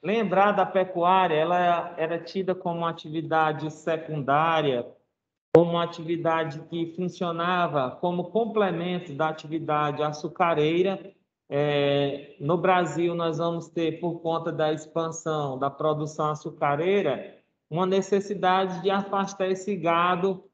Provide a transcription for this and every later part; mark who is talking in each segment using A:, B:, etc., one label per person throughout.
A: Lembrar da pecuária, ela era tida como uma atividade secundária, como uma atividade que funcionava como complemento da atividade açucareira. No Brasil, nós vamos ter, por conta da expansão da produção açucareira, uma necessidade de afastar esse gado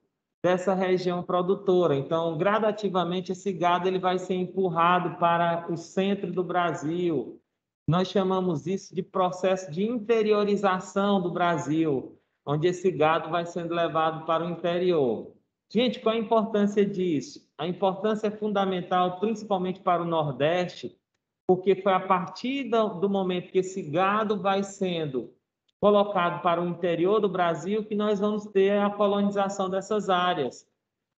A: dessa região produtora. Então, gradativamente, esse gado ele vai ser empurrado para o centro do Brasil. Nós chamamos isso de processo de interiorização do Brasil, onde esse gado vai sendo levado para o interior. Gente, qual a importância disso? A importância é fundamental, principalmente para o Nordeste, porque foi a partir do momento que esse gado vai sendo colocado para o interior do Brasil que nós vamos ter a colonização dessas áreas.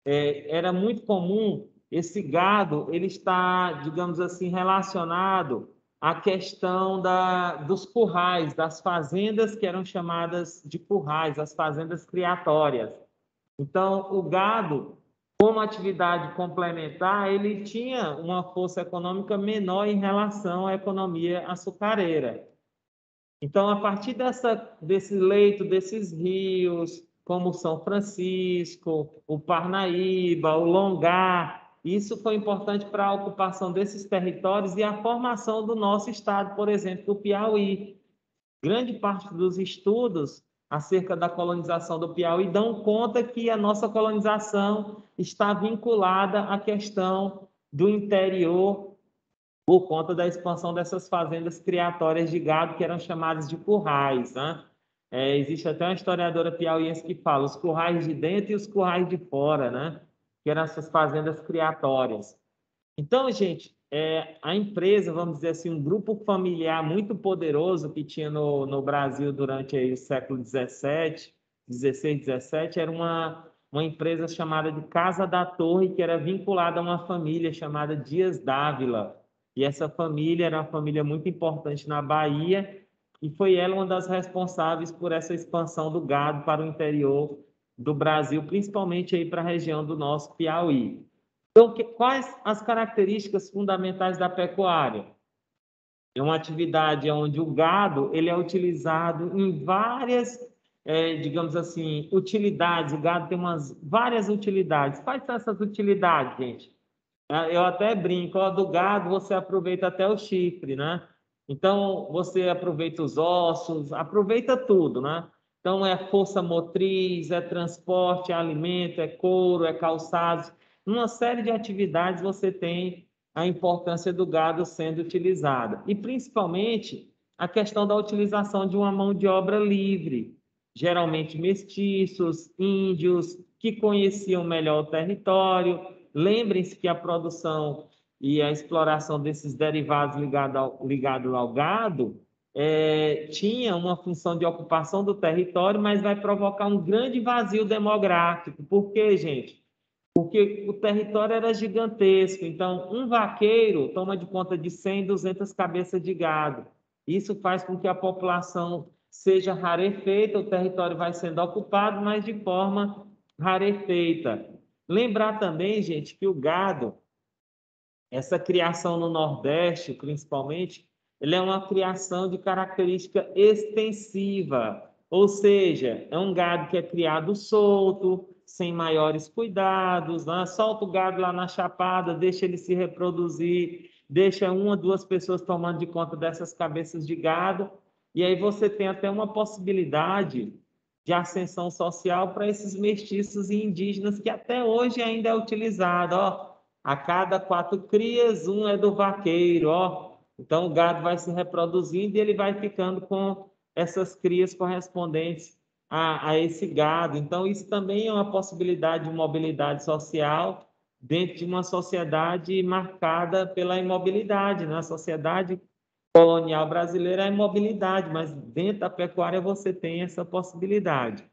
A: Era muito comum esse gado ele está, digamos assim, relacionado à questão dos currais, das fazendas que eram chamadas de currais, as fazendas criatórias. Então, o gado, como atividade complementar, ele tinha uma força econômica menor em relação à economia açucareira. Então, a partir desse leito, desses rios, como o São Francisco, o Parnaíba, o Longar, isso foi importante para a ocupação desses territórios e a formação do nosso estado, por exemplo, do Piauí. Grande parte dos estudos acerca da colonização do Piauí dão conta que a nossa colonização está vinculada à questão do interior por conta da expansão dessas fazendas criatórias de gado que eram chamadas de currais, né? Existe até uma historiadora piauiense que fala os currais de dentro e os currais de fora, né? Que eram essas fazendas criatórias. Então, gente, a empresa, vamos dizer assim, um grupo familiar muito poderoso que tinha no Brasil durante aí, o século 17, 16, 17, era uma empresa chamada de Casa da Torre, que era vinculada a uma família chamada Dias Dávila. E essa família era uma família muito importante na Bahia, e foi ela uma das responsáveis por essa expansão do gado para o interior do Brasil, principalmente aí para a região do nosso Piauí. Então, quais as características fundamentais da pecuária? É uma atividade onde o gado ele é utilizado em várias, digamos assim, utilidades. O gado tem várias utilidades. Quais são essas utilidades, gente? Eu até brinco, ó, do gado você aproveita até o chifre, né? Então, você aproveita os ossos, aproveita tudo, né? Então, é força motriz, é transporte, é alimento, é couro, é calçados. Uma série de atividades você tem a importância do gado sendo utilizada. E, principalmente, a questão da utilização de uma mão de obra livre, geralmente mestiços, índios, que conheciam melhor o território. Lembrem-se que a produção e a exploração desses derivados ligado ao gado tinha uma função de ocupação do território, mas vai provocar um grande vazio demográfico. Por quê, gente? Porque o território era gigantesco. Então, um vaqueiro toma de conta de 100, 200 cabeças de gado. Isso faz com que a população seja rarefeita, o território vai sendo ocupado, mas de forma rarefeita. Lembrar também, gente, que o gado, essa criação no Nordeste, principalmente, ele é uma criação de característica extensiva, ou seja, é um gado que é criado solto, sem maiores cuidados, né? Solta o gado lá na chapada, deixa ele se reproduzir, deixa uma, duas pessoas tomando de conta dessas cabeças de gado, e aí você tem até uma possibilidade de ascensão social para esses mestiços e indígenas que até hoje ainda é utilizado, ó. A cada 4 crias, um é do vaqueiro, ó. Então, o gado vai se reproduzindo e ele vai ficando com essas crias correspondentes a esse gado. Então, isso também é uma possibilidade de mobilidade social dentro de uma sociedade marcada pela imobilidade, né? A sociedade colonial brasileira é a imobilidade, mas dentro da pecuária você tem essa possibilidade.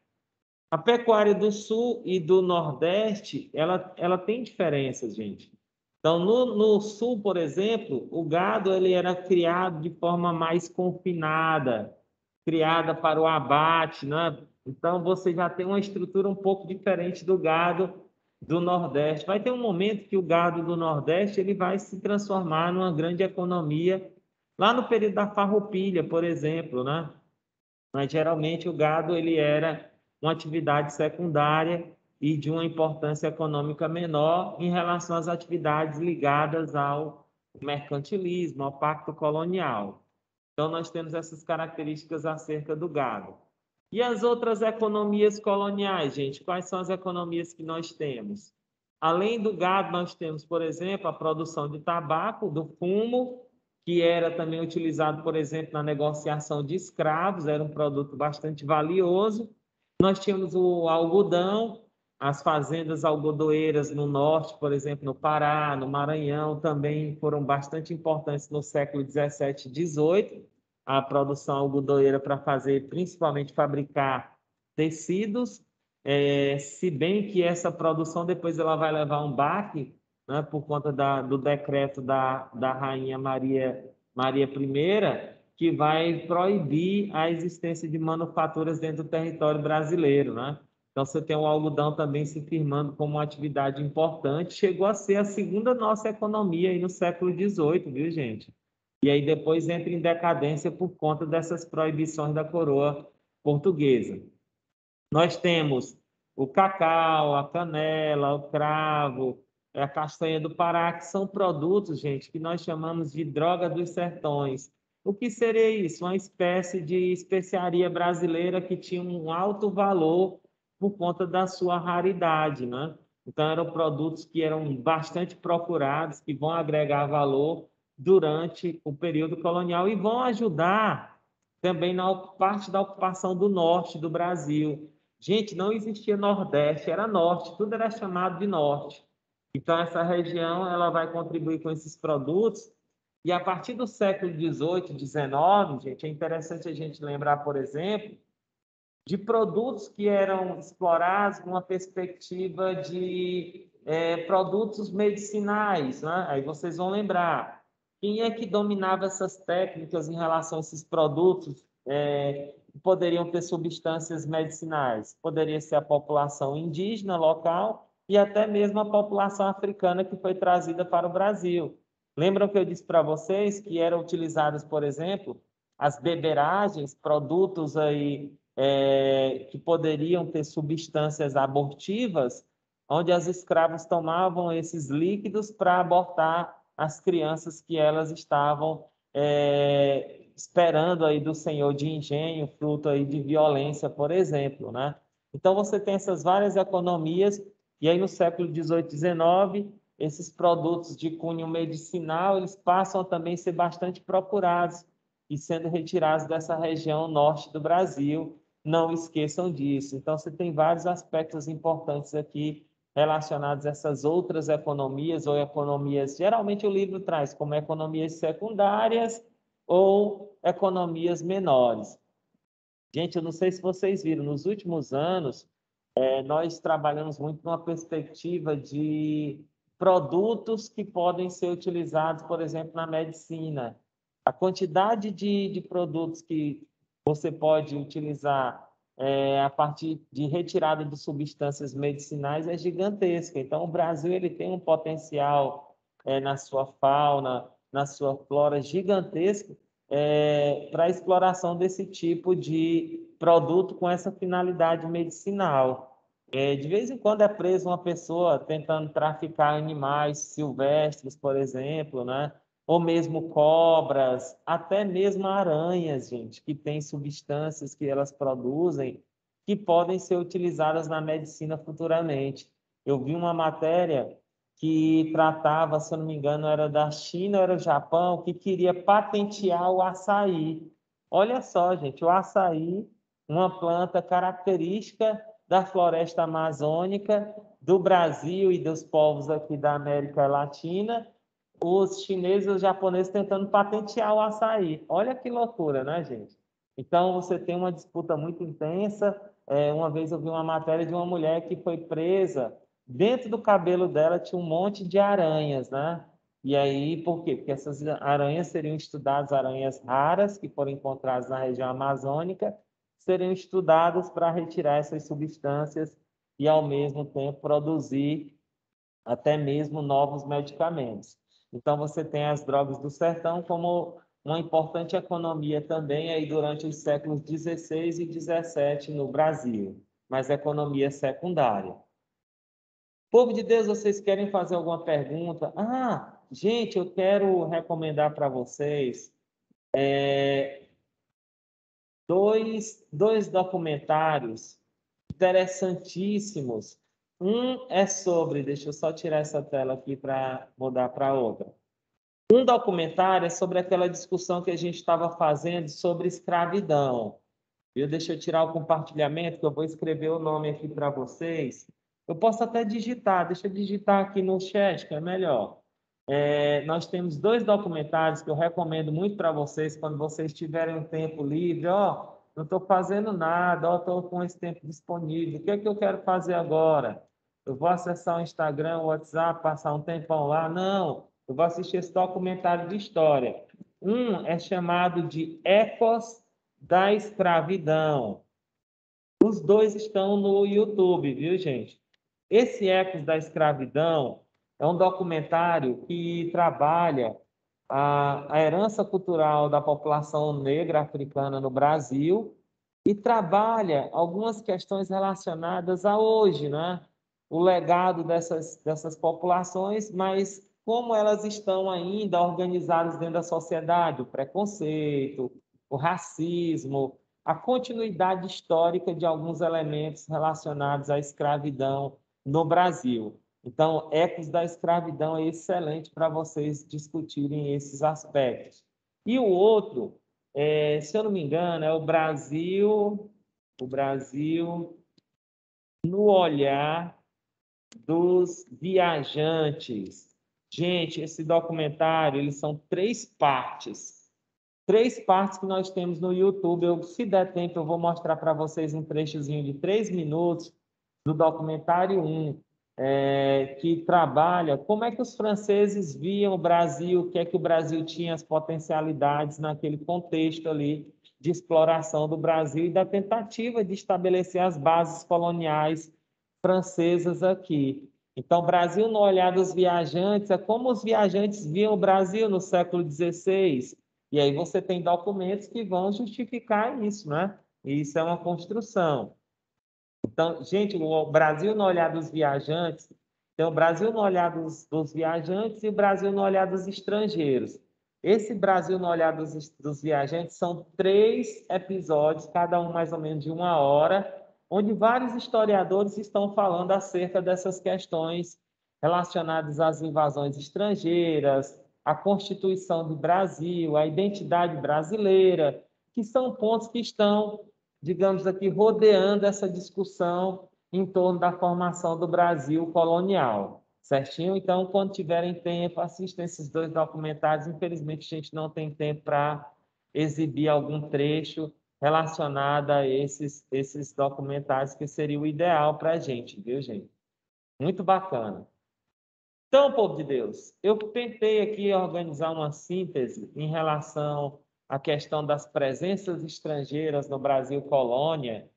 A: A pecuária do Sul e do Nordeste, ela tem diferenças, gente. Então, no Sul, por exemplo, o gado ele era criado de forma mais confinada, criada para o abate, né? Então, você já tem uma estrutura um pouco diferente do gado do Nordeste. Vai ter um momento que o gado do Nordeste ele vai se transformar numa grande economia Lá no período da farroupilha, por exemplo, né? Mas geralmente o gado ele era uma atividade secundária e de uma importância econômica menor em relação às atividades ligadas ao mercantilismo, ao pacto colonial. Então, nós temos essas características acerca do gado. E as outras economias coloniais, gente? Quais são as economias que nós temos? Além do gado, nós temos, por exemplo, a produção de tabaco, do fumo, que era também utilizado, por exemplo, na negociação de escravos, era um produto bastante valioso. Nós tínhamos o algodão, as fazendas algodoeiras no norte, por exemplo, no Pará, no Maranhão, também foram bastante importantes no século 17 e 18, a produção algodoeira para fazer, principalmente, fabricar tecidos, se bem que essa produção depois ela vai levar um baque, né, por conta do decreto da Rainha Maria I, que vai proibir a existência de manufaturas dentro do território brasileiro, né? Então, você tem o algodão também se firmando como uma atividade importante, chegou a ser a segunda nossa economia aí no século XVIII, viu, gente? E aí depois entra em decadência por conta dessas proibições da coroa portuguesa. Nós temos o cacau, a canela, o cravo, a castanha do Pará, que são produtos, gente, que nós chamamos de droga dos sertões. O que seria isso? Uma espécie de especiaria brasileira que tinha um alto valor por conta da sua raridade, né? Então, eram produtos que eram bastante procurados, que vão agregar valor durante o período colonial e vão ajudar também na parte da ocupação do norte do Brasil. Gente, não existia Nordeste, era Norte, tudo era chamado de Norte. Então, essa região ela vai contribuir com esses produtos. E a partir do século XVIII, XIX, gente, é interessante a gente lembrar, por exemplo, de produtos que eram explorados numa perspectiva de produtos medicinais, né? Aí vocês vão lembrar. Quem é que dominava essas técnicas em relação a esses produtos que poderiam ter substâncias medicinais? Poderia ser a população indígena local e até mesmo a população africana que foi trazida para o Brasil. Lembram que eu disse para vocês que eram utilizados, por exemplo, as beberagens, produtos aí que poderiam ter substâncias abortivas, onde as escravas tomavam esses líquidos para abortar as crianças que elas estavam esperando aí do senhor de engenho, fruto aí de violência, por exemplo, né? Então você tem essas várias economias e aí no século XVIII, XIX, esses produtos de cunho medicinal, eles passam a também ser bastante procurados e sendo retirados dessa região norte do Brasil. Não esqueçam disso. Então, você tem vários aspectos importantes aqui relacionados a essas outras economias ou economias. Geralmente, o livro traz como economias secundárias ou economias menores. Gente, eu não sei se vocês viram, nos últimos anos, nós trabalhamos muito numa perspectiva de produtos que podem ser utilizados, por exemplo, na medicina. A quantidade de produtos que você pode utilizar a partir de retirada de substâncias medicinais é gigantesca. Então, o Brasil ele tem um potencial na sua fauna, na sua flora gigantesco para a exploração desse tipo de produto com essa finalidade medicinal. De vez em quando é preso uma pessoa tentando traficar animais silvestres, por exemplo, né? Ou mesmo cobras, até mesmo aranhas, gente, que têm substâncias que elas produzem que podem ser utilizadas na medicina futuramente. Eu vi uma matéria que tratava, se eu não me engano, era da China ou era do Japão, que queria patentear o açaí. Olha só, gente, o açaí, uma planta característica da floresta amazônica, do Brasil e dos povos aqui da América Latina, os chineses e os japoneses tentando patentear o açaí. Olha que loucura, né, gente? Então, você tem uma disputa muito intensa. Uma vez eu vi uma matéria de uma mulher que foi presa, dentro do cabelo dela tinha um monte de aranhas, né? E aí, por quê? Porque essas aranhas seriam estudadas, aranhas raras que foram encontradas na região amazônica, seriam estudadas para retirar essas substâncias e, ao mesmo tempo, produzir até mesmo novos medicamentos. Então, você tem as drogas do sertão como uma importante economia também aí durante os séculos 16 e 17 no Brasil, mas economia secundária. Povo de Deus, vocês querem fazer alguma pergunta? Ah, gente, eu quero recomendar para vocês dois documentários interessantíssimos. Um é sobre, deixa eu só tirar essa tela aqui para mudar para outra. Um documentário é sobre aquela discussão que a gente estava fazendo sobre escravidão. Viu? Deixa eu tirar o compartilhamento, que eu vou escrever o nome aqui para vocês. Eu posso até digitar, deixa eu digitar aqui no chat, que é melhor. Nós temos dois documentários que eu recomendo muito para vocês, quando vocês tiverem um tempo livre. Ó, não estou fazendo nada, ó, estou com esse tempo disponível. O que é que eu quero fazer agora? Eu vou acessar o Instagram, o WhatsApp, passar um tempão lá? Não, eu vou assistir esse documentário de história. Um é chamado de Ecos da Escravidão. Os dois estão no YouTube, viu, gente? Esse Ecos da Escravidão é um documentário que trabalha a herança cultural da população negra africana no Brasil e trabalha algumas questões relacionadas a hoje, né? O legado dessas populações, mas como elas estão ainda organizadas dentro da sociedade, o preconceito, o racismo, a continuidade histórica de alguns elementos relacionados à escravidão no Brasil. Então, Ecos da Escravidão é excelente para vocês discutirem esses aspectos. E o outro, se eu não me engano, é o Brasil no olhar dos viajantes. Gente, esse documentário, eles são três partes que nós temos no YouTube. Se der tempo, eu vou mostrar para vocês um trechozinho de 3 minutos do documentário 1, que trabalha como é que os franceses viam o Brasil, o que é que o Brasil tinha, as potencialidades naquele contexto ali de exploração do Brasil e da tentativa de estabelecer as bases coloniais francesas aqui. Então, Brasil no olhar dos viajantes é como os viajantes viam o Brasil no século XVI. E aí você tem documentos que vão justificar isso, né? E isso é uma construção. Então, gente, o Brasil no olhar dos viajantes, tem o Brasil no olhar dos viajantes e o Brasil no olhar dos estrangeiros. Esse Brasil no olhar dos viajantes são 3 episódios, cada um mais ou menos de 1 hora, onde vários historiadores estão falando acerca dessas questões relacionadas às invasões estrangeiras, à Constituição do Brasil, à identidade brasileira, que são pontos que estão, digamos aqui, rodeando essa discussão em torno da formação do Brasil colonial, certinho? Então, quando tiverem tempo, assistam esses dois documentários. Infelizmente, a gente não tem tempo para exibir algum trecho relacionado a esses documentários, que seria o ideal para a gente, viu, gente? Muito bacana. Então, povo de Deus, eu tentei aqui organizar uma síntese em relação à questão das presenças estrangeiras no Brasil colônia,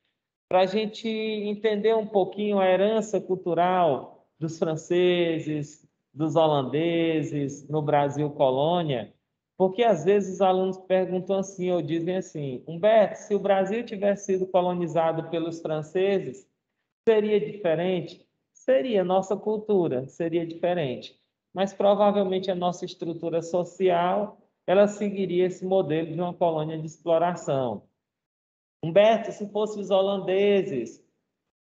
A: para a gente entender um pouquinho a herança cultural dos franceses, dos holandeses no Brasil colônia, porque às vezes os alunos perguntam assim, ou dizem assim: Humberto, se o Brasil tivesse sido colonizado pelos franceses, seria diferente? Seria, nossa cultura seria diferente, mas provavelmente a nossa estrutura social, ela seguiria esse modelo de uma colônia de exploração. Humberto, se fosse os holandeses,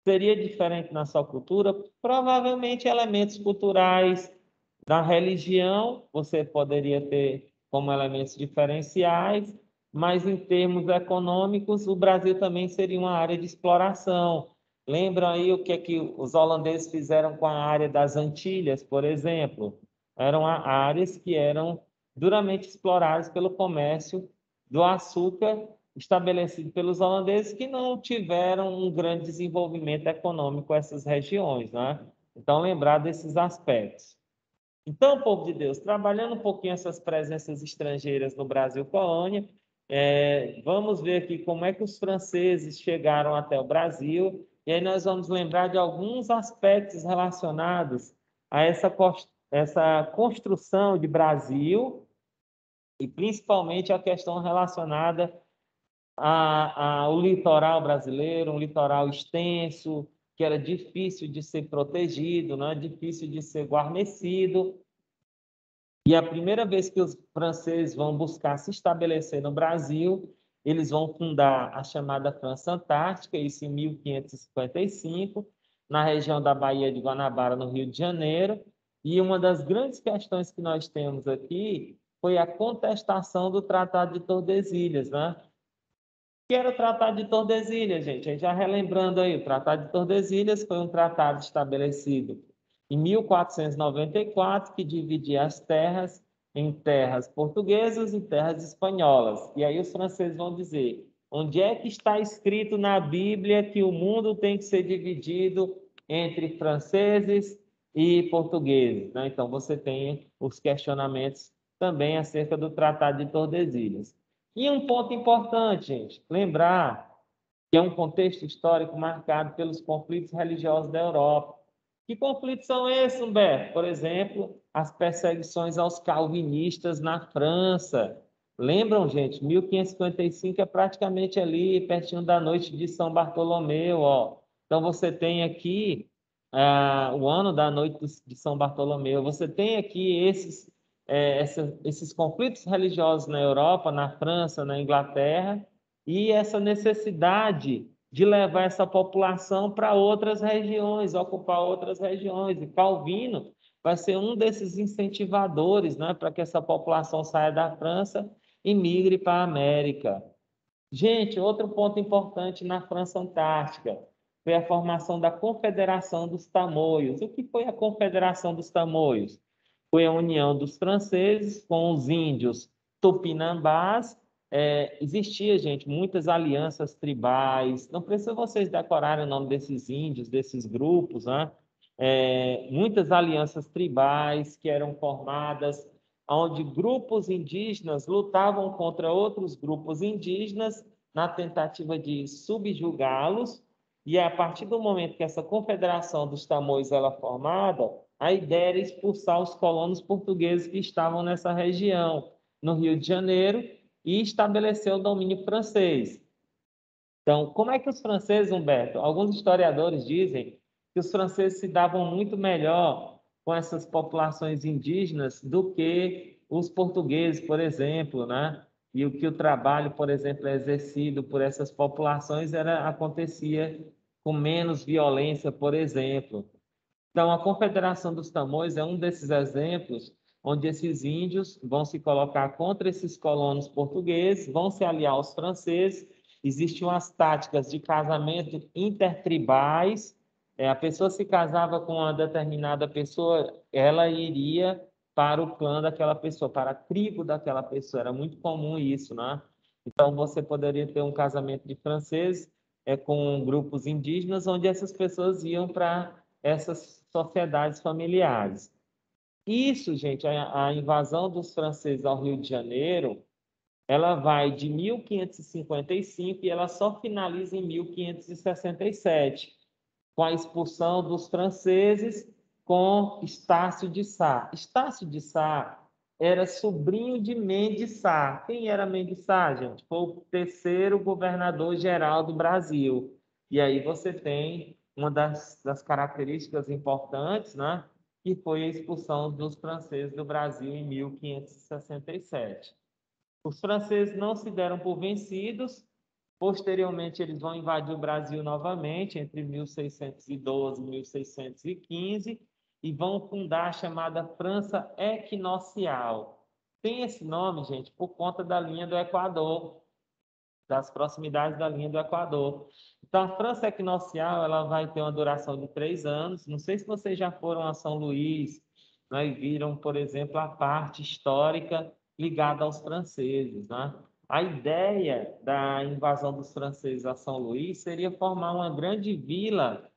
A: seria diferente na sua cultura? Provavelmente elementos culturais da religião você poderia ter como elementos diferenciais, mas em termos econômicos, o Brasil também seria uma área de exploração. Lembram aí o que é que os holandeses fizeram com a área das Antilhas, por exemplo? Eram áreas que eram duramente exploradas pelo comércio do açúcar estabelecido pelos holandeses, que não tiveram um grande desenvolvimento econômico essas regiões, né? Então, lembrar desses aspectos. Então, povo de Deus, trabalhando um pouquinho essas presenças estrangeiras no Brasil colônia, vamos ver aqui como é que os franceses chegaram até o Brasil, e aí nós vamos lembrar de alguns aspectos relacionados a essa construção de Brasil e principalmente a questão relacionada ao litoral brasileiro, um litoral extenso, que era difícil de ser protegido, né? Difícil de ser guarnecido. E a primeira vez que os franceses vão buscar se estabelecer no Brasil, eles vão fundar a chamada França Antártica, isso em 1555, na região da Baía de Guanabara, no Rio de Janeiro. E uma das grandes questões que nós temos aqui foi a contestação do Tratado de Tordesilhas, né? Que era o Tratado de Tordesilhas, gente. Já relembrando aí, o Tratado de Tordesilhas foi um tratado estabelecido em 1494, que dividia as terras em terras portuguesas e terras espanholas. E aí os franceses vão dizer, onde é que está escrito na Bíblia que o mundo tem que ser dividido entre franceses e portugueses, né? Então, você tem os questionamentos também acerca do Tratado de Tordesilhas. E um ponto importante, gente, lembrar que é um contexto histórico marcado pelos conflitos religiosos da Europa. Que conflitos são esses, Humberto? Por exemplo, as perseguições aos calvinistas na França. Lembram, gente? 1555 é praticamente ali, pertinho da noite de São Bartolomeu, ó. Então, você tem aqui o ano da noite de São Bartolomeu. Você tem aqui esses conflitos religiosos na Europa, na França, na Inglaterra, e essa necessidade de levar essa população para outras regiões, ocupar outras regiões. E Calvino vai ser um desses incentivadores, né, para que essa população saia da França e migre para a América. Gente, outro ponto importante na França Antártica foi a formação da Confederação dos Tamoios. O que foi a Confederação dos Tamoios? Foi a união dos franceses com os índios tupinambás. Existia, gente, muitas alianças tribais. Não precisa vocês decorarem o nome desses índios, desses grupos, né? Muitas alianças tribais que eram formadas, onde grupos indígenas lutavam contra outros grupos indígenas na tentativa de subjugá-los. E a partir do momento que essa Confederação dos Tamoios era formada, a ideia era expulsar os colonos portugueses que estavam nessa região, no Rio de Janeiro, e estabelecer o domínio francês. Então, como é que os franceses, Humberto? Alguns historiadores dizem que os franceses se davam muito melhor com essas populações indígenas do que os portugueses, por exemplo, né? E o que o trabalho, por exemplo, é exercido por essas populações acontecia com menos violência, por exemplo. Então, a Confederação dos Tamoios é um desses exemplos onde esses índios vão se colocar contra esses colonos portugueses, vão se aliar aos franceses. Existiam as táticas de casamento intertribais. A pessoa se casava com uma determinada pessoa, ela iria para o clã daquela pessoa, para a tribo daquela pessoa. Era muito comum isso, né? Então, você poderia ter um casamento de franceses com grupos indígenas, onde essas pessoas iam para essas sociedades familiares. Isso, gente, a invasão dos franceses ao Rio de Janeiro, ela vai de 1555 e ela só finaliza em 1567, com a expulsão dos franceses com Estácio de Sá. Estácio de Sá era sobrinho de Mendes Sá. Quem era Mendes Sá, gente? Foi o terceiro governador-geral do Brasil. E aí você tem uma das características importantes, né? Que foi a expulsão dos franceses do Brasil em 1567. Os franceses não se deram por vencidos. Posteriormente, eles vão invadir o Brasil novamente, entre 1612 e 1615, e vão fundar a chamada França Equinocial. Tem esse nome, gente, por conta da linha do Equador, das proximidades da linha do Equador. Então, a França Equinocial ela vai ter uma duração de 3 anos. Não sei se vocês já foram a São Luís, né, e viram, por exemplo, a parte histórica ligada aos franceses, né? A ideia da invasão dos franceses a São Luís seria formar uma grande vila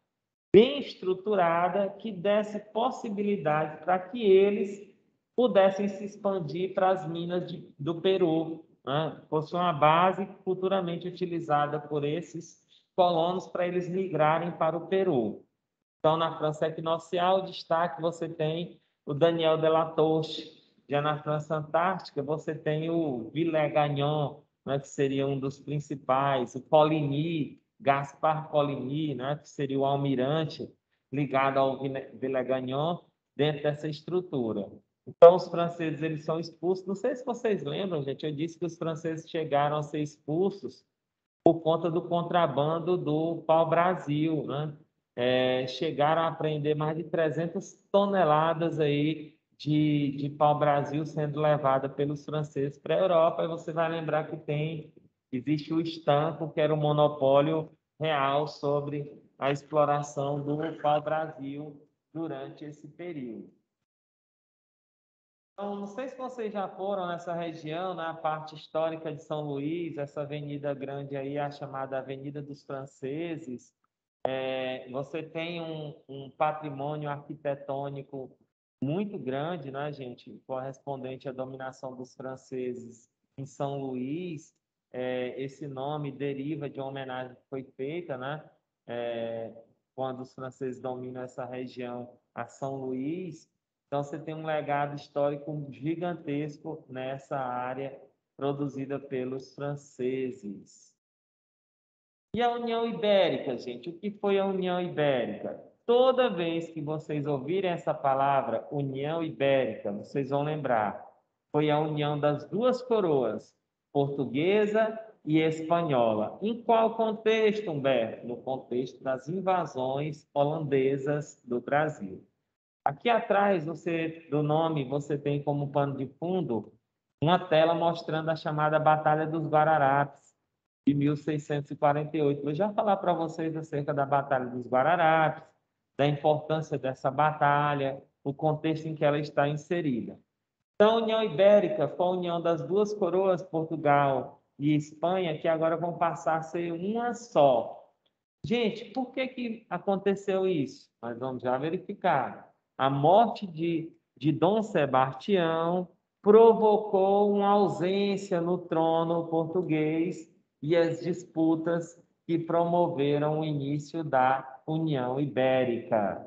A: bem estruturada que desse possibilidade para que eles pudessem se expandir para as minas do Peru, né? Fosse uma base futuramente utilizada por esses colonos para eles migrarem para o Peru. Então, na França Equinocial, o destaque você tem o Daniel de la Touche, Já na França Antártica, você tem o Villegagnon, né, que seria um dos principais, o Coligny, Gaspard Coligny, né, que seria o almirante ligado ao Villegagnon dentro dessa estrutura. Então, os franceses eles são expulsos. Não sei se vocês lembram, gente, eu disse que os franceses chegaram a ser expulsos por conta do contrabando do pau-brasil, né? Chegaram a apreender mais de 300 toneladas aí de pau-brasil sendo levada pelos franceses para a Europa. E você vai lembrar que existe o estanco, que era o monopólio real sobre a exploração do pau-brasil durante esse período. Então, não sei se vocês já foram nessa região, na parte histórica de São Luís, essa avenida grande aí, a chamada Avenida dos Franceses. Você tem um patrimônio arquitetônico muito grande, né, gente, correspondente à dominação dos franceses em São Luís. Esse nome deriva de uma homenagem que foi feita, né, quando os franceses dominam essa região a São Luís. Então, você tem um legado histórico gigantesco nessa área produzida pelos franceses. E a União Ibérica, gente? O que foi a União Ibérica? Toda vez que vocês ouvirem essa palavra, União Ibérica, vocês vão lembrar. Foi a união das duas coroas, portuguesa e espanhola. Em qual contexto, Humberto? No contexto das invasões holandesas do Brasil. Aqui atrás, do nome, você tem como pano de fundo uma tela mostrando a chamada Batalha dos Guararapes, de 1648. Vou já falar para vocês acerca da Batalha dos Guararapes, da importância dessa batalha, o contexto em que ela está inserida. Então, a União Ibérica foi a união das duas coroas, Portugal e Espanha, que agora vão passar a ser uma só. Gente, por que aconteceu isso? Nós vamos já verificar. A morte de Dom Sebastião provocou uma ausência no trono português e as disputas que promoveram o início da União Ibérica.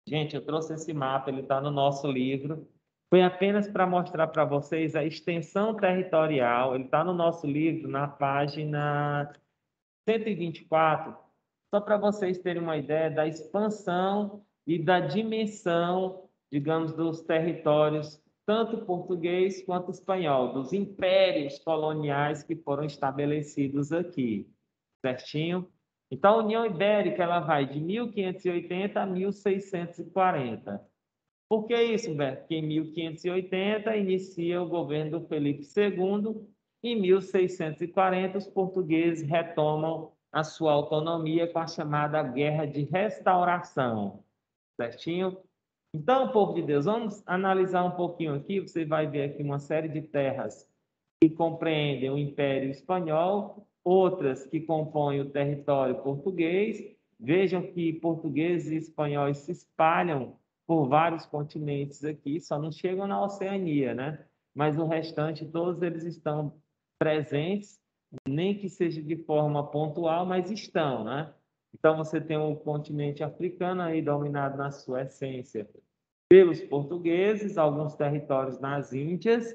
A: Gente, eu trouxe esse mapa, ele está no nosso livro. Foi apenas para mostrar para vocês a extensão territorial. Ele está no nosso livro, na página 124, só para vocês terem uma ideia da expansão e da dimensão, digamos, dos territórios, tanto português quanto espanhol, dos impérios coloniais que foram estabelecidos aqui, certinho? Então, a União Ibérica ela vai de 1580 a 1640. Por que isso, Humberto? Porque em 1580 inicia o governo do Felipe II. Em 1640, os portugueses retomam a sua autonomia com a chamada Guerra de Restauração. Certinho? Então, povo de Deus, vamos analisar um pouquinho aqui. Você vai ver aqui uma série de terras que compreendem o Império Espanhol, outras que compõem o território português. Vejam que portugueses e espanhóis se espalham por vários continentes aqui, só não chegam na Oceania, né? Mas o restante, todos eles estão presentes, nem que seja de forma pontual, mas estão, né? Então, você tem o continente africano aí dominado na sua essência pelos portugueses, alguns territórios nas Índias,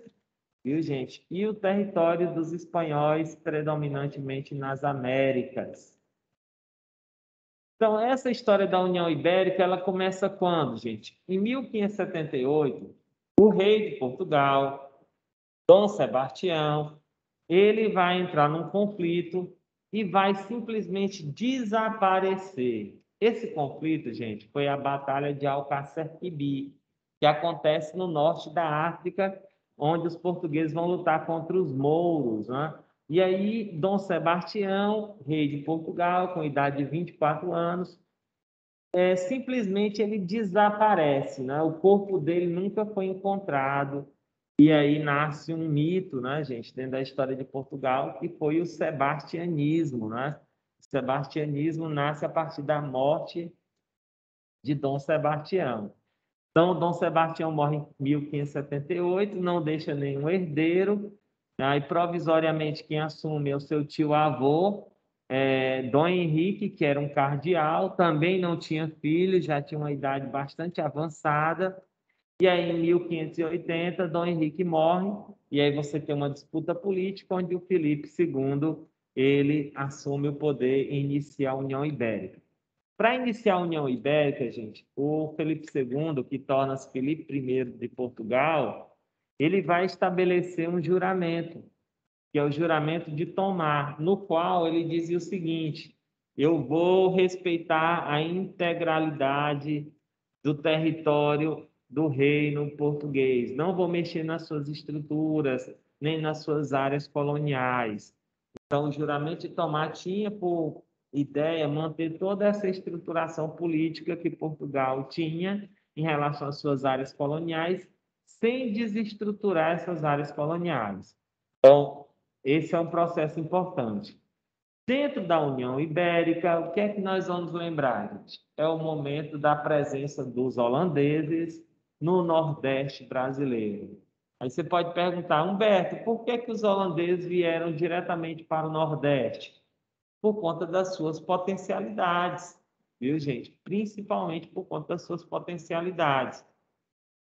A: viu, gente? E o território dos espanhóis, predominantemente nas Américas. Então, essa história da União Ibérica, ela começa quando, gente? Em 1578, o rei de Portugal, Dom Sebastião, ele vai entrar num conflito e vai simplesmente desaparecer. Esse conflito, gente, foi a Batalha de Alcácer Quibir, que acontece no norte da África, onde os portugueses vão lutar contra os mouros, né? E aí, Dom Sebastião, rei de Portugal, com idade de 24 anos, simplesmente ele desaparece, né? O corpo dele nunca foi encontrado. E aí nasce um mito, né, gente, dentro da história de Portugal, que foi o sebastianismo, né? O sebastianismo nasce a partir da morte de Dom Sebastião. Então, Dom Sebastião morre em 1578, não deixa nenhum herdeiro, aí provisoriamente quem assume é o seu tio-avô, Dom Henrique, que era um cardeal, também não tinha filhos, já tinha uma idade bastante avançada, E aí, em 1580, Dom Henrique morre, e aí você tem uma disputa política onde o Filipe II ele assume o poder e inicia a União Ibérica. Para iniciar a União Ibérica, gente, o Filipe II, que torna-se Filipe I de Portugal, ele vai estabelecer um juramento, que é o juramento de Tomar, no qual ele dizia o seguinte: eu vou respeitar a integralidade do território do reino português, não vou mexer nas suas estruturas, nem nas suas áreas coloniais. Então, o juramento de Tomar tinha por ideia manter toda essa estruturação política que Portugal tinha em relação às suas áreas coloniais, sem desestruturar essas áreas coloniais. Então, esse é um processo importante. Dentro da União Ibérica, o que é que nós vamos lembrar, gente? É o momento da presença dos holandeses no Nordeste brasileiro. Aí você pode perguntar, Humberto, por que que os holandeses vieram diretamente para o Nordeste? Por conta das suas potencialidades, viu, gente? Principalmente por conta das suas potencialidades.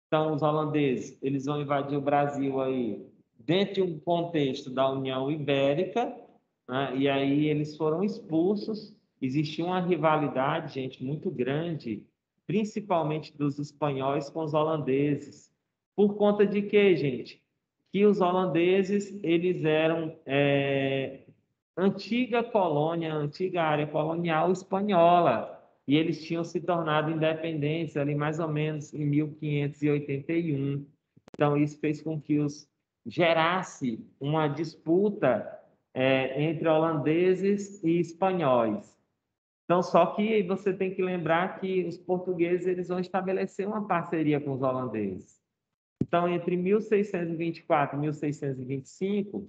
A: Então, os holandeses, eles vão invadir o Brasil aí dentro de um contexto da União Ibérica, né? E aí eles foram expulsos. Existia uma rivalidade, gente, muito grande, principalmente dos espanhóis com os holandeses. Por conta de quê, gente? Que os holandeses, eles eram antiga colônia, antiga área colonial espanhola, e eles tinham se tornado independentes ali mais ou menos em 1581. Então, isso fez com que gerasse uma disputa entre holandeses e espanhóis. Então, só que você tem que lembrar que os portugueses eles vão estabelecer uma parceria com os holandeses. Então, entre 1624 e 1625,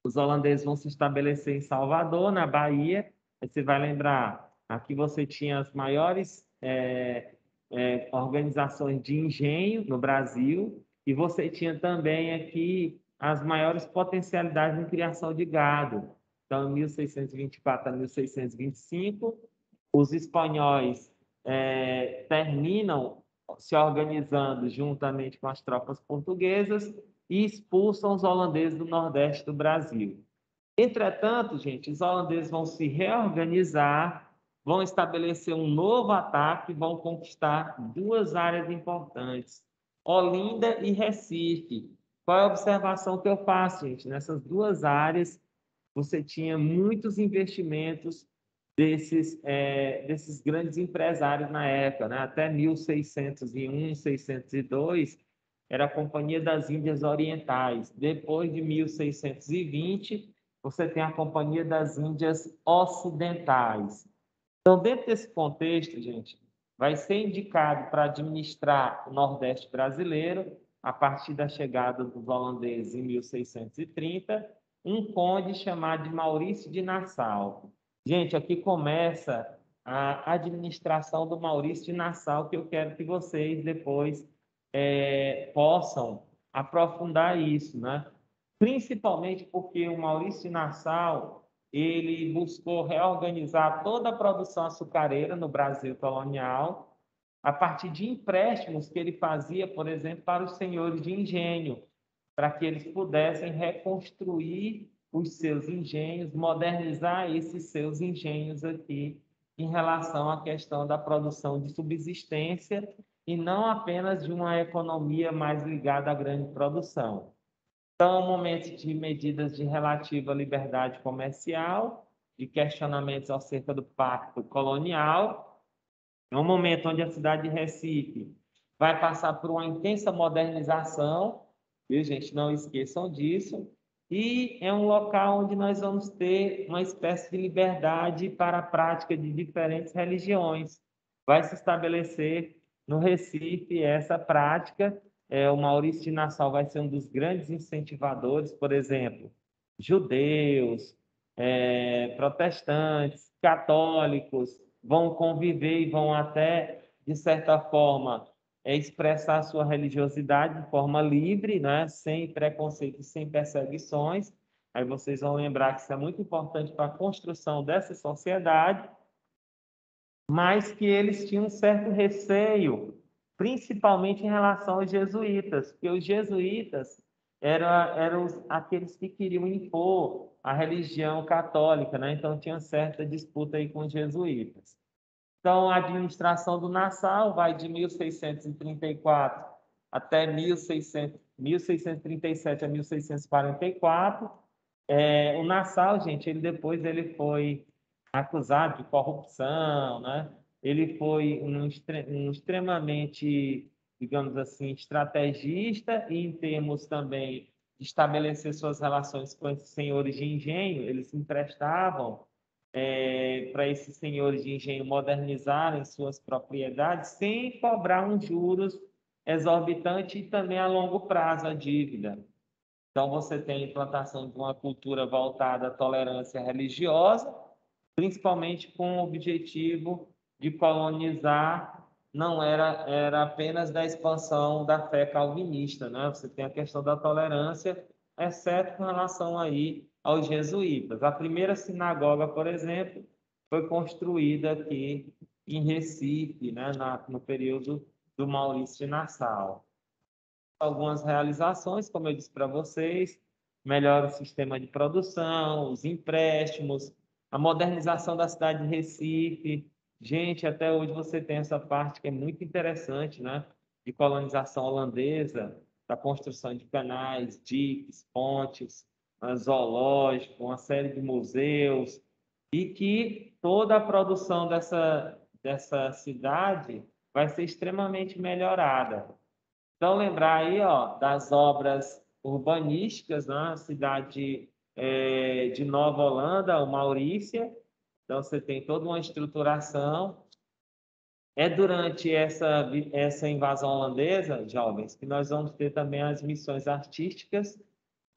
A: os holandeses vão se estabelecer em Salvador, na Bahia. Aí você vai lembrar, aqui você tinha as maiores organizações de engenho no Brasil, e você tinha também aqui as maiores potencialidades em criação de gado. Então, em 1624 a 1625, os espanhóis terminam se organizando juntamente com as tropas portuguesas e expulsam os holandeses do Nordeste do Brasil. Entretanto, gente, os holandeses vão se reorganizar, vão estabelecer um novo ataque, vão conquistar duas áreas importantes, Olinda e Recife. Qual é a observação que eu faço, gente? Nessas duas áreas, você tinha muitos investimentos desses grandes empresários na época, né? Até 1601, 602, era a Companhia das Índias Orientais. Depois de 1620, você tem a Companhia das Índias Ocidentais. Então, dentro desse contexto, gente, vai ser indicado para administrar o Nordeste brasileiro, a partir da chegada dos holandeses em 1630, um conde chamado de Maurício de Nassau. Gente, aqui começa a administração do Maurício de Nassau, que eu quero que vocês depois possam aprofundar isso, né? Principalmente porque o Maurício de Nassau ele buscou reorganizar toda a produção açucareira no Brasil colonial a partir de empréstimos que ele fazia, por exemplo, para os senhores de engenho, para que eles pudessem reconstruir os seus engenhos, modernizar esses seus engenhos aqui em relação à questão da produção de subsistência e não apenas de uma economia mais ligada à grande produção. Então, é um momento de medidas de relativa liberdade comercial, de questionamentos acerca do pacto colonial. É um momento onde a cidade de Recife vai passar por uma intensa modernização, viu, gente? Não esqueçam disso. E é um local onde nós vamos ter uma espécie de liberdade para a prática de diferentes religiões. Vai se estabelecer no Recife essa prática. O Maurício de Nassau vai ser um dos grandes incentivadores, por exemplo, judeus, protestantes, católicos, vão conviver e vão até, de certa forma, expressar sua religiosidade de forma livre, né? Sem preconceitos, sem perseguições. Aí vocês vão lembrar que isso é muito importante para a construção dessa sociedade, mas que eles tinham um certo receio principalmente em relação aos jesuítas, porque os jesuítas eram aqueles que queriam impor a religião católica, né? Então tinha certa disputa aí com os jesuítas. Então, a administração do Nassau vai de 1634 até 1637 a 1644. O Nassau, gente, ele foi acusado de corrupção, né? Ele foi um extremamente, digamos assim, estrategista e em termos também de estabelecer suas relações com esses senhores de engenho, eles se emprestavam para esses senhores de engenho modernizarem suas propriedades sem cobrar uns juros exorbitantes e também a longo prazo a dívida. Então, você tem a implantação de uma cultura voltada à tolerância religiosa, principalmente com o objetivo de colonizar, não era apenas da expansão da fé calvinista, né? Você tem a questão da tolerância, exceto com relação aí aos jesuítas. A primeira sinagoga, por exemplo, foi construída aqui em Recife, né? No período do Maurício de Nassau. Algumas realizações, como eu disse para vocês, melhora o sistema de produção, os empréstimos, a modernização da cidade de Recife. Gente, até hoje você tem essa parte que é muito interessante, né? De colonização holandesa, da construção de canais, diques, pontes, zoológico, uma série de museus, e que toda a produção dessa cidade vai ser extremamente melhorada. Então, lembrar aí, ó, das obras urbanísticas na cidade de Nova Holanda, o Maurícia. Então, você tem toda uma estruturação. É durante essa invasão holandesa, jovens, que nós vamos ter também as missões artísticas,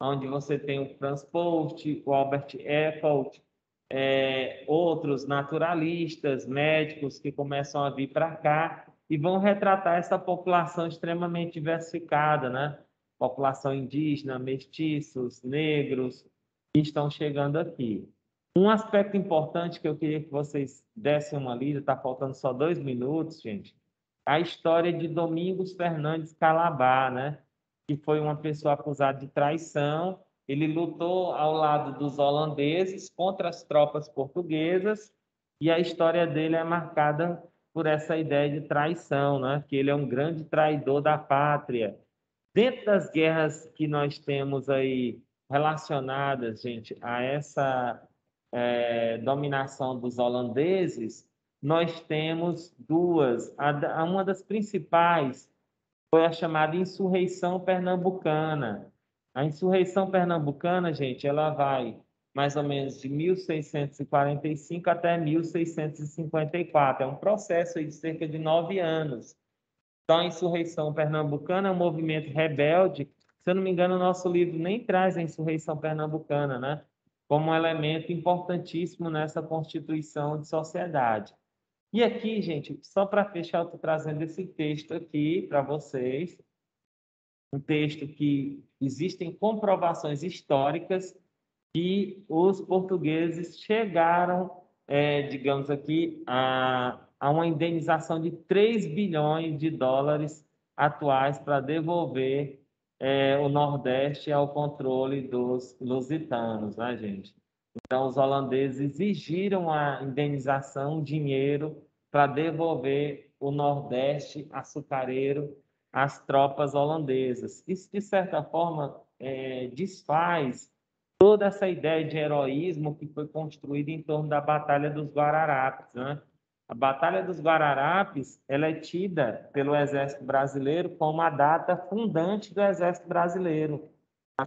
A: onde você tem o Franz Post, o Albert Eckholt, outros naturalistas, médicos que começam a vir para cá e vão retratar essa população extremamente diversificada, né? População indígena, mestiços, negros, que estão chegando aqui. Um aspecto importante que eu queria que vocês dessem uma lida, está faltando só 2 minutos, gente, a história de Domingos Fernandes Calabar, né? Que foi uma pessoa acusada de traição. Ele lutou ao lado dos holandeses contra as tropas portuguesas e a história dele é marcada por essa ideia de traição, né? Que ele é um grande traidor da pátria. Dentro das guerras que nós temos aí relacionadas, gente, a essa dominação dos holandeses, nós temos duas. Uma das principais foi a chamada Insurreição Pernambucana. A Insurreição Pernambucana, gente, ela vai mais ou menos de 1645 até 1654. É um processo de cerca de 9 anos. Então, a Insurreição Pernambucana é um movimento rebelde. Se eu não me engano, o nosso livro nem traz a Insurreição Pernambucana, né? Como um elemento importantíssimo nessa constituição de sociedade. E aqui, gente, só para fechar, eu estou trazendo esse texto aqui para vocês. Um texto que existem comprovações históricas que os portugueses chegaram, digamos aqui, a uma indenização de 3 bilhões de dólares atuais para devolver o Nordeste ao controle dos lusitanos, né, gente? Então, os holandeses exigiram a indenização, dinheiro, para devolver o Nordeste açucareiro às tropas holandesas. Isso, de certa forma, desfaz toda essa ideia de heroísmo que foi construída em torno da Batalha dos Guararapes, né? A Batalha dos Guararapes, ela é tida pelo Exército Brasileiro como a data fundante do Exército Brasileiro,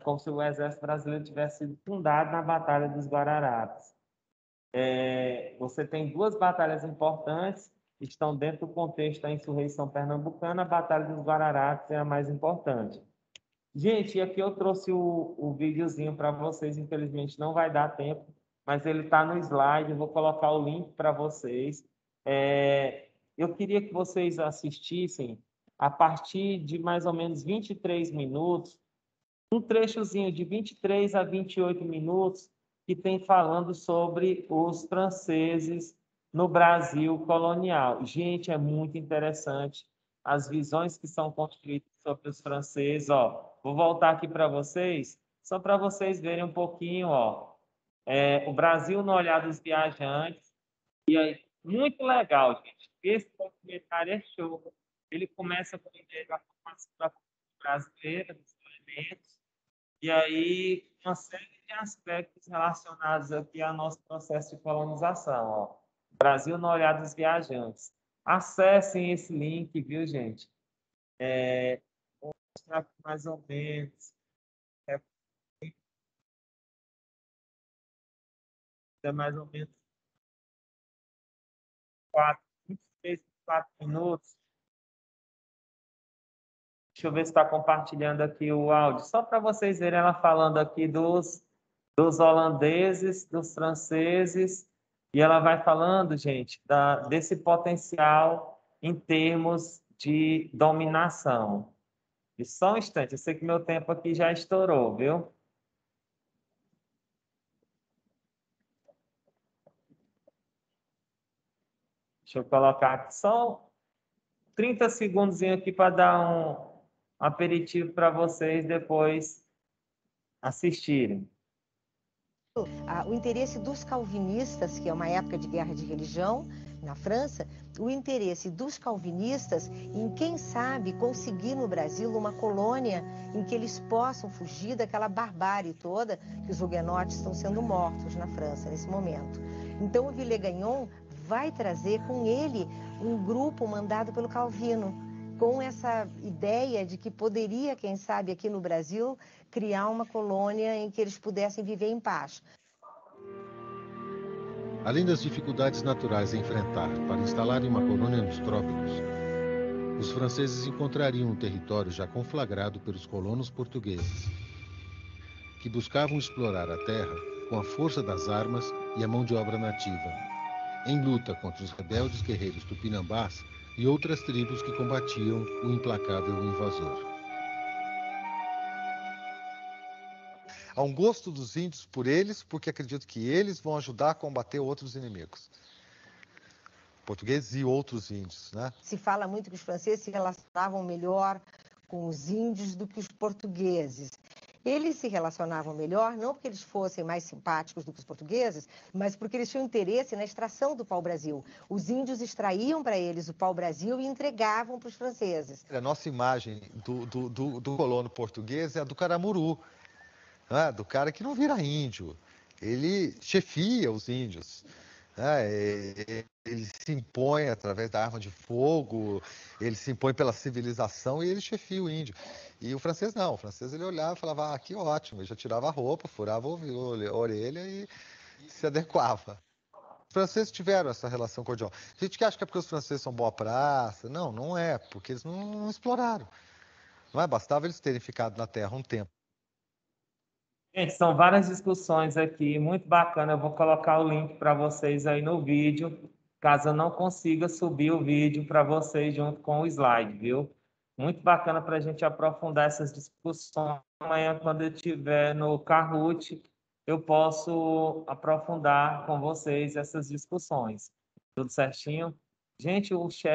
A: como se o Exército Brasileiro tivesse sido fundado na Batalha dos Guararapes. Você tem duas batalhas importantes que estão dentro do contexto da insurreição pernambucana. A Batalha dos Guararapes é a mais importante. Gente, aqui eu trouxe o videozinho para vocês, infelizmente não vai dar tempo, mas ele está no slide, eu vou colocar o link para vocês. Eu queria que vocês assistissem a partir de mais ou menos 23 minutos, um trechozinho de 23 a 28 minutos, que tem falando sobre os franceses no Brasil colonial. Gente, é muito interessante as visões que são construídas sobre os franceses, ó. Vou voltar aqui para vocês, só para vocês verem um pouquinho, ó. O Brasil no olhar dos viajantes. E aí, muito legal, gente. Esse documentário é show. Ele começa com a formação da cultura brasileira, dos elementos, e aí uma série de aspectos relacionados aqui ao nosso processo de colonização, ó. Brasil no olhar dos viajantes. Acessem esse link, viu, gente? Vou mostrar aqui mais ou menos. É mais ou menos 23, 4 minutos. Deixa eu ver se está compartilhando aqui o áudio. Só para vocês verem ela falando aqui dos holandeses, dos franceses, e ela vai falando, gente, desse potencial em termos de dominação. E só um instante, eu sei que meu tempo aqui já estourou, viu? Deixa eu colocar aqui só 30 segundos aqui para dar um aperitivo para vocês depois assistirem.
B: O interesse dos calvinistas, que é uma época de guerra de religião na França, o interesse dos calvinistas em, quem sabe, conseguir no Brasil uma colônia em que eles possam fugir daquela barbárie toda que os huguenotes estão sendo mortos na França nesse momento. Então o Villegagnon vai trazer com ele um grupo mandado pelo Calvino, com essa ideia de que poderia, quem sabe, aqui no Brasil, criar uma colônia em que eles pudessem viver em paz.
C: Além das dificuldades naturais a enfrentar para instalarem uma colônia nos trópicos, os franceses encontrariam um território já conflagrado pelos colonos portugueses, que buscavam explorar a terra com a força das armas e a mão de obra nativa, em luta contra os rebeldes guerreiros tupinambás e outras tribos que combatiam o implacável invasor.
D: Há um gosto dos índios por eles, porque acredito que eles vão ajudar a combater outros inimigos. Portugueses e outros índios, né?
B: Se fala muito que os franceses se relacionavam melhor com os índios do que os portugueses. Eles se relacionavam melhor, não porque eles fossem mais simpáticos do que os portugueses, mas porque eles tinham interesse na extração do pau-brasil. Os índios extraíam para eles o pau-brasil e entregavam para os franceses.
D: A nossa imagem do colono português é a do caramuru, né? Do cara que não vira índio. Ele chefia os índios. Ele se impõe através da arma de fogo, ele se impõe pela civilização e ele chefia o índio. E o francês não, o francês ele olhava e falava, ah, que ótimo, ele já tirava a roupa, furava a orelha e se adequava. Os franceses tiveram essa relação cordial. A gente que acha que é porque os franceses são boa praça, não, não é, porque eles não exploraram. Não é? Bastava eles terem ficado na terra um tempo.
A: Gente, são várias discussões aqui, muito bacana. Eu vou colocar o link para vocês aí no vídeo, caso eu não consiga subir o vídeo para vocês junto com o slide, viu? Muito bacana para a gente aprofundar essas discussões. Amanhã, quando eu estiver no Kahoot, eu posso aprofundar com vocês essas discussões. Tudo certinho? Gente, o chat